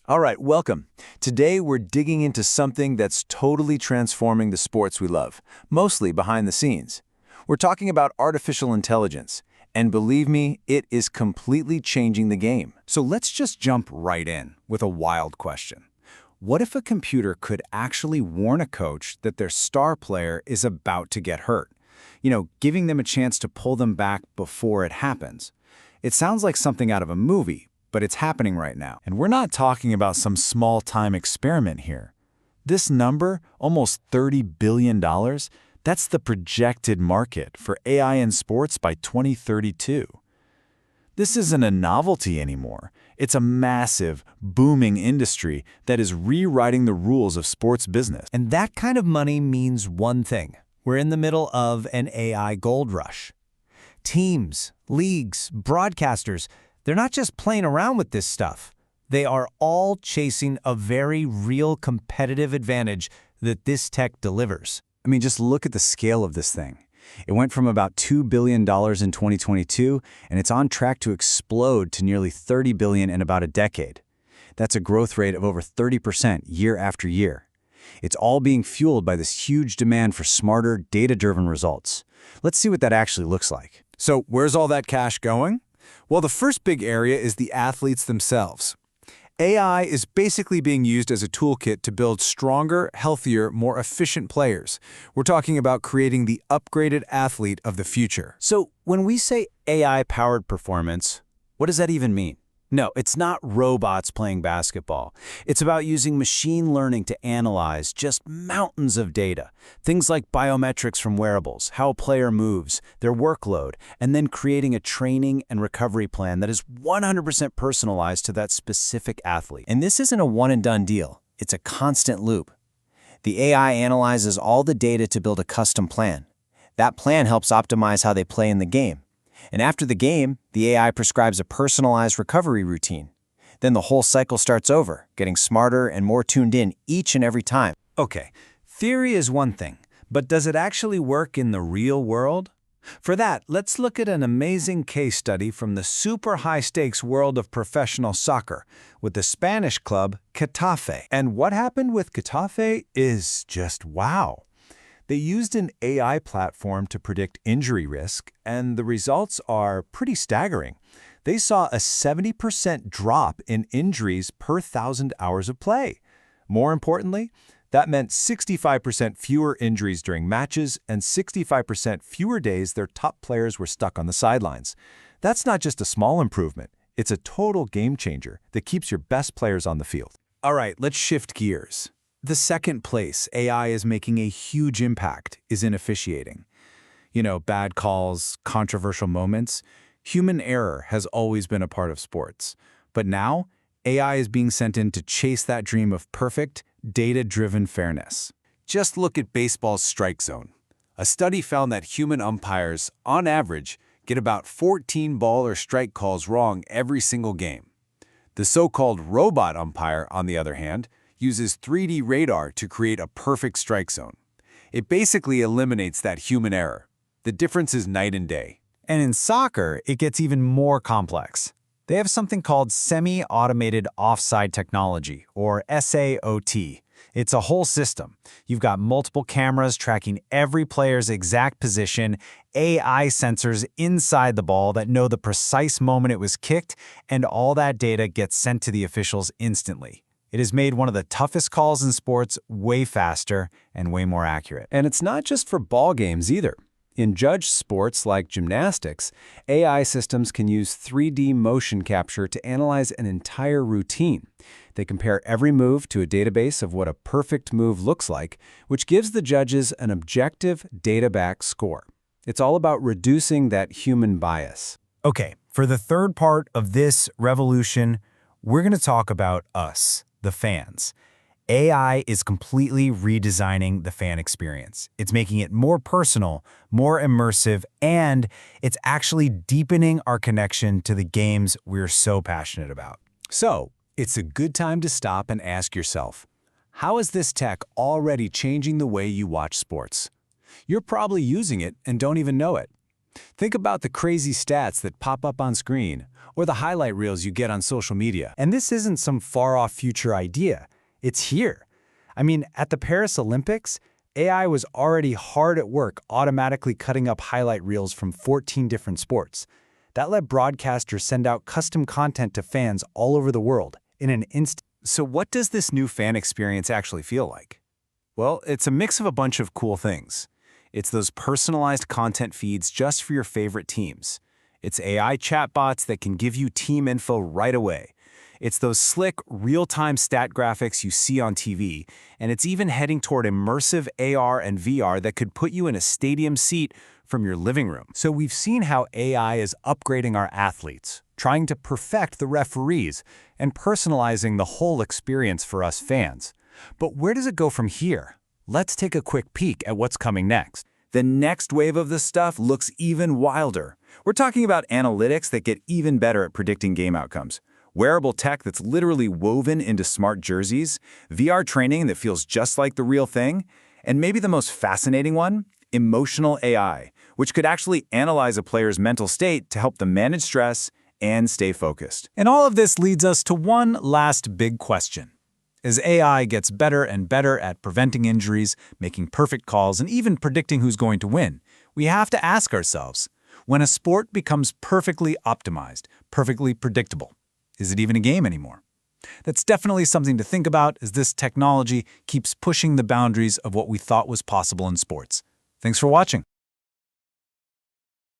All right, welcome. Today we're digging into something that's totally transforming the sports we love, mostly behind the scenes. We're talking about artificial intelligence, and believe me, it is completely changing the game. So let's just jump right in with a wild question. What if a computer could actually warn a coach that their star player is about to get hurt? Giving them a chance to pull them back before it happens. It sounds like something out of a movie, but it's happening right now. And we're not talking about some small-time experiment here. This number, almost $30 billion, that's the projected market for AI in sports by 2032. This isn't a novelty anymore. It's a massive, booming industry that is rewriting the rules of sports business. And that kind of money means one thing. We're in the middle of an AI gold rush. Teams, leagues, broadcasters, they're not just playing around with this stuff. They are all chasing a very real competitive advantage that this tech delivers. I mean, just look at the scale of this thing. It went from about $2 billion in 2022, and it's on track to explode to nearly $30 billion in about a decade. That's a growth rate of over 30% year after year. It's all being fueled by this huge demand for smarter, data-driven results. Let's see what that actually looks like. So where's all that cash going? Well, the first big area is the athletes themselves. AI is basically being used as a toolkit to build stronger, healthier, more efficient players. We're talking about creating the upgraded athlete of the future. So when we say AI-powered performance, what does that even mean? No, it's not robots playing basketball. It's about using machine learning to analyze just mountains of data. Things like biometrics from wearables, how a player moves, their workload, and then creating a training and recovery plan that is 100% personalized to that specific athlete. And this isn't a one-and-done deal. It's a constant loop. The AI analyzes all the data to build a custom plan. That plan helps optimize how they play in the game. And after the game, the AI prescribes a personalized recovery routine. Then the whole cycle starts over, getting smarter and more tuned in each and every time. Okay, theory is one thing, but does it actually work in the real world? For that, let's look at an amazing case study from the super high-stakes world of professional soccer with the Spanish club Getafe. And what happened with Getafe is just wow. They used an AI platform to predict injury risk, and the results are pretty staggering. They saw a 70% drop in injuries per 1,000 hours of play. More importantly, that meant 65% fewer injuries during matches and 65% fewer days their top players were stuck on the sidelines. That's not just a small improvement. It's a total game changer that keeps your best players on the field. All right, let's shift gears. The second place AI is making a huge impact is in officiating. Bad calls, controversial moments. Human error has always been a part of sports. But now, AI is being sent in to chase that dream of perfect, data-driven fairness. Just look at baseball's strike zone. A study found that human umpires, on average, get about 14 ball or strike calls wrong every single game. The so-called robot umpire, on the other hand, uses 3D radar to create a perfect strike zone. It basically eliminates that human error. The difference is night and day. And in soccer, it gets even more complex. They have something called semi-automated offside technology, or SAOT. It's a whole system. You've got multiple cameras tracking every player's exact position, AI sensors inside the ball that know the precise moment it was kicked, and all that data gets sent to the officials instantly. It has made one of the toughest calls in sports way faster and way more accurate. And it's not just for ball games either. In judged sports like gymnastics, AI systems can use 3D motion capture to analyze an entire routine. They compare every move to a database of what a perfect move looks like, which gives the judges an objective, data-backed score. It's all about reducing that human bias. Okay, for the third part of this revolution, we're going to talk about us, the fans. AI is completely redesigning the fan experience. It's making it more personal, more immersive, and it's actually deepening our connection to the games we're so passionate about. So, it's a good time to stop and ask yourself, how is this tech already changing the way you watch sports? You're probably using it and don't even know it. Think about the crazy stats that pop up on screen, or the highlight reels you get on social media. And this isn't some far-off future idea. It's here. I mean, at the Paris Olympics, AI was already hard at work automatically cutting up highlight reels from 14 different sports. That let broadcasters send out custom content to fans all over the world in an instant. So what does this new fan experience actually feel like? Well, it's a mix of a bunch of cool things. It's those personalized content feeds just for your favorite teams. It's AI chatbots that can give you team info right away. It's those slick, real-time stat graphics you see on TV, and it's even heading toward immersive AR and VR that could put you in a stadium seat from your living room. So we've seen how AI is upgrading our athletes, trying to perfect the referees, and personalizing the whole experience for us fans. But where does it go from here? Let's take a quick peek at what's coming next. The next wave of this stuff looks even wilder. We're talking about analytics that get even better at predicting game outcomes, wearable tech that's literally woven into smart jerseys, VR training that feels just like the real thing, and maybe the most fascinating one, emotional AI, which could actually analyze a player's mental state to help them manage stress and stay focused. And all of this leads us to one last big question. As AI gets better and better at preventing injuries, making perfect calls, and even predicting who's going to win, we have to ask ourselves, when a sport becomes perfectly optimized, perfectly predictable, is it even a game anymore? That's definitely something to think about as this technology keeps pushing the boundaries of what we thought was possible in sports. Thanks for watching.